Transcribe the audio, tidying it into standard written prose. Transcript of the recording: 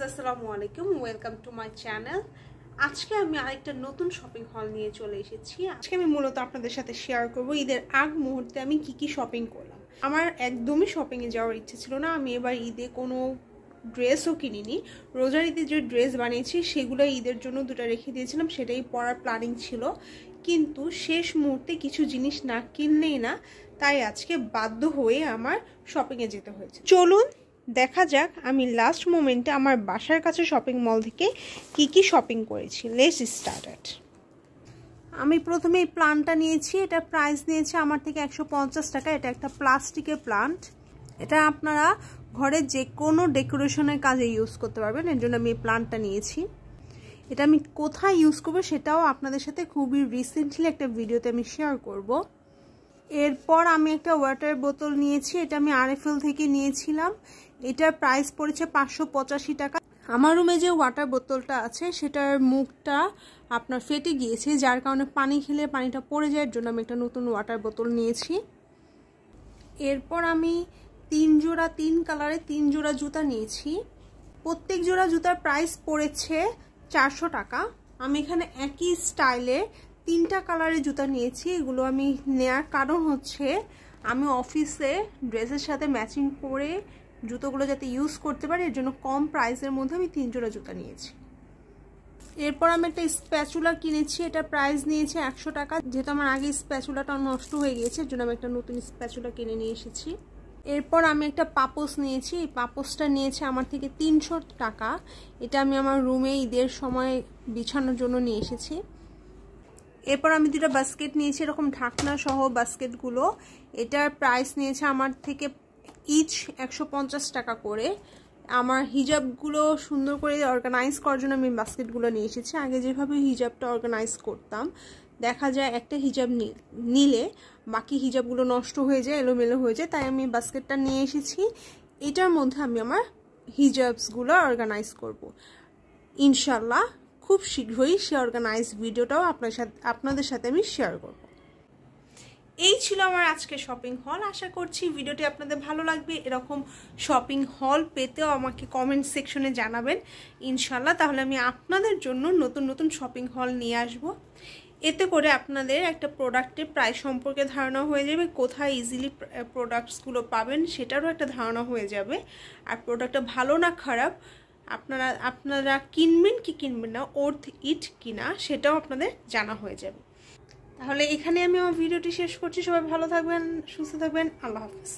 আসসালামু আলাইকুম, welcome to my channel. আজকে আমি আরেকটা নতুন শপিং হল নিয়ে চলে এসেছি। আজকে আমি মূলত আপনাদের সাথে শেয়ার করব ঈদের আগ মুহূর্তে আমি কি শপিং করলাম। আমার একদমই শপিংয়ে যাওয়ার ইচ্ছে ছিল না। আমি এবার ঈদে কোনো ড্রেসও কিনিনি। রোজার ঈদে যে ড্রেস বানিয়েছি সেগুলো ঈদের জন্য দুটো রেখে দিয়েছিলাম, সেটাই পরার প্ল্যানিং ছিল। কিন্তু শেষ মুহূর্তে কিছু জিনিস না কিনলেই না, তাই আজকে বাধ্য হয়ে আমার শপিংয়ে যেতে হয়েছে। চলুন দেখা যাক আমি লাস্ট মোমেন্টে আমার বাসার কাছে শপিং মল থেকে কি শপিং করেছি। Let's start. আমি প্রথমে এই প্লান্টটা নিয়েছি। এটা প্রাইস নিয়েছে আমার থেকে 150 টাকা। এটা একটা প্লাস্টিকের প্লান্ট। এটা আপনারা ঘরে যে কোনো ডেকোরেশনের কাজে ইউজ করতে পারবেন, এর জন্য আমি এই প্লান্টটা নিয়েছি। এটা আমি কোথায় ইউজ করবো সেটাও আপনাদের সাথে খুবই রিসেন্টলি একটা ভিডিওতে আমি শেয়ার করব। এরপর আমি একটা ওয়াটার বোতল নিয়েছি। এটা আমি আরএফএল থেকে নিয়েছিলাম। এটার প্রাইস পড়েছে 585 টাকা। আমার রুমে যে ওয়াটার বোতলটা আছে সেটার মুখটা আপনার ফেটে গিয়েছে, যার কারণে পানি খেলে পানিটা পড়ে যায়, এর জন্য আমি একটা নতুন ওয়াটার বোতল নিয়েছি। এরপর আমি 3 কালারে 3 জোড়া জুতা নিয়েছি। প্রত্যেক জোড়া জুতার প্রাইস পড়েছে 400 টাকা। আমি এখানে একই স্টাইলে 3টা কালারের জুতা নিয়েছি। এগুলো আমি নেয়ার কারণ হচ্ছে আমি অফিসে ড্রেসের সাথে ম্যাচিং করে জুতোগুলো যাতে ইউজ করতে পারি, এর জন্য কম প্রাইসের মধ্যে আমি 3 জোড়া জুতা নিয়েছি। এরপর আমি একটা স্প্যাচুলা কিনেছি। এটা প্রাইস নিয়েছে 100 টাকা। যেহেতু আমার আগে স্প্যাচুলাটা নষ্ট হয়ে গিয়েছে, এর জন্য আমি একটা নতুন স্প্যাচুলা কিনে নিয়ে এসেছি। এরপর আমি একটা পাপোস নিয়েছি। এই পাপোসটা নিয়েছে আমার থেকে 300 টাকা। এটা আমি আমার রুমে ঈদের সময় বিছানোর জন্য নিয়ে এসেছি। এরপর আমি 2টা বাস্কেট নিয়েছি, এরকম ঢাকনা সহ বাস্কেটগুলো। এটার প্রাইস নিয়েছে আমার থেকে ইচ 150 টাকা করে। আমার হিজাবগুলো সুন্দর করে অর্গানাইজ করার জন্য আমি বাস্কেটগুলো নিয়ে এসেছি। আগে যেভাবে হিজাবটা অর্গানাইজ করতাম, দেখা যায় একটা হিজাব নিলে বাকি হিজাবগুলো নষ্ট হয়ে যায়, এলোমেলো হয়ে যায়, তাই আমি বাস্কেটটা নিয়ে এসেছি। এটার মধ্যে আমি আমার হিজাবসগুলো অর্গানাইজ করব ইনশাল্লাহ। খুব শীঘ্রই সে অর্গানাইজ ভিডিওটাও আপনাদের সাথে আমি শেয়ার করব। এই ছিল আমার আজকে শপিং হল। আশা করছি ভিডিওটি আপনাদের ভালো লাগবে। এরকম শপিং হল পেতেও আমাকে কমেন্ট সেকশনে জানাবেন ইনশাল্লাহ। তাহলে আমি আপনাদের জন্য নতুন শপিং হল নিয়ে আসব। এতে করে আপনাদের একটা প্রোডাক্টের প্রাইস সম্পর্কে ধারণা হয়ে যাবে, কোথায় ইজিলি প্রোডাক্টসগুলো পাবেন সেটারও একটা ধারণা হয়ে যাবে। আর প্রোডাক্টটা ভালো না খারাপ, আপনারা কিনবেন কি কিনবেন না, ওর্থ ইট কিনা, সেটাও আপনাদের জানা হয়ে যাবে। তাহলে এখানে আমি আমার ভিডিওটি শেষ করছি। সবাই ভালো থাকবেন, সুস্থ থাকবেন। আল্লাহ হাফেজ।